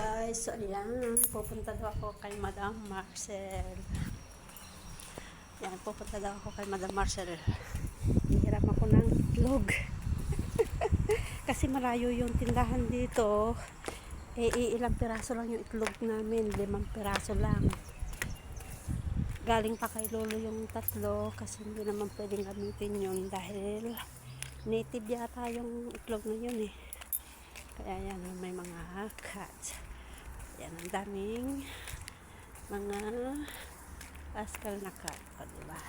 guys, so ayan, pupunta daw ako kay Madam Marcel. Yan, pupunta daw ako kay Madam Marcel. Hihiram ako ng itlog. Kasi malayo yung tindahan dito. Ilang piraso lang yung itlog namin, 5 piraso lang. Galing pa kay Lolo yung 3 kasi hindi naman pwedeng gamitin yun dahil native yata yung itlog na yun eh. Kaya yan, may mga cats. Yan, ang daming mga pascal na cat. O, diba?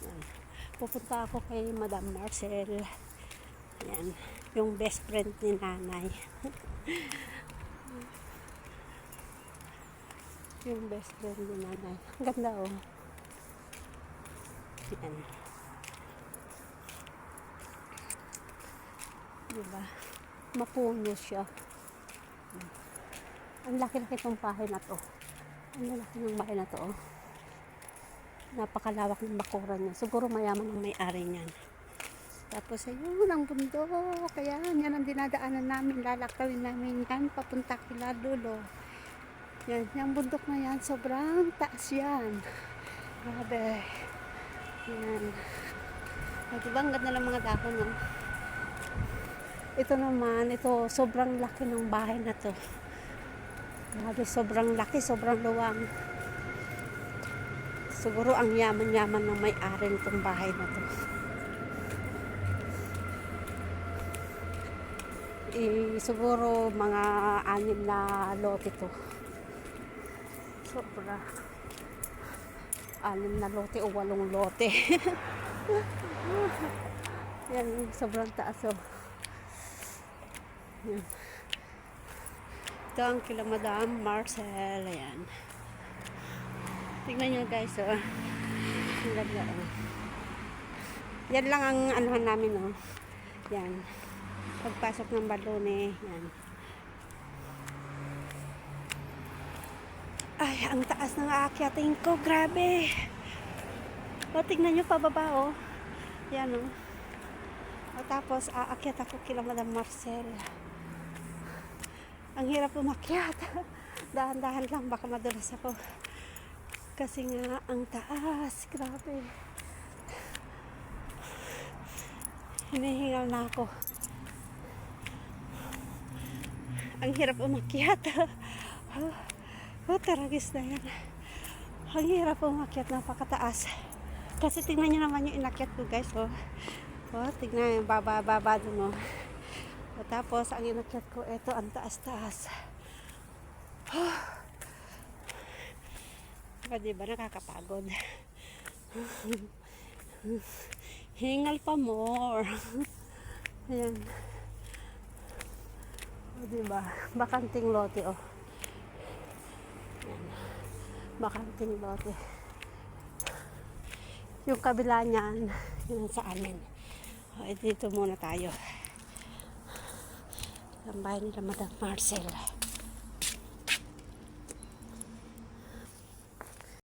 Yan. Pupunta ako kay Madam Marcel. Yan, yung best friend ni nanay. Yung best friend ni nanay. Ang ganda oh. Yan. Diba? Mapuno siya. Ang laki-laki ng bahay na to. Ang laki ng bahay na to. Oh. Napakalawak ng bakuran niya. Siguro mayaman ang may-ari niyan. Tapos ayun ang bundok. Kaya yan ang dinadaanan namin. Lalakawin namin yan. Papunta kila Lolo. Yan. Yung bundok na yan. Sobrang taas yan. Grabe. Yan. Ay, diba ang ganda ng mga dahon no? Ito naman, ito sobrang laki ng bahay na to. Grabe, sobrang laki, sobrang luwang. Siguro ang yaman-yaman ng may-ari nitong bahay na to. Siguro mga 6 na lote to. Sobra. 6 na lote o 8 lote. Yan, sobrang taas oh. Yan. Ito ang kila Madam Marcel. Ayan. Tingnan nyo guys oh. Ang ganda oh. Yan lang ang anuhan namin oh. Yan. Pagpasok ng balone. Yan. Ay, ang taas ng aakyatin ko. Grabe. O, tingnan nyo pababa oh. Yan oh. O, tapos aakyat ako kila Madam Marcel. Ang hirap umakyat. Dahan-dahan lang, baka madulas ako. Kasi nga, ang taas. Grabe. Hinihingal na ako. Ang hirap umakyat. Taragis na yan. Ang hirap umakyat, napakataas. Kasi tingnan nyo naman yung inakyat ko guys. Tingnan yung baba dun oh. Tapos, ang inakyat ko, ito, ang taas-taas. Diba, nakakapagod. Hingal pa more. Ayan. Diba, bakanting lote, oh. Ayan. Bakanting lote. Yung kabila niyan, yun sa amin. Dito muna tayo. Ang bahay nila Madam Marcel.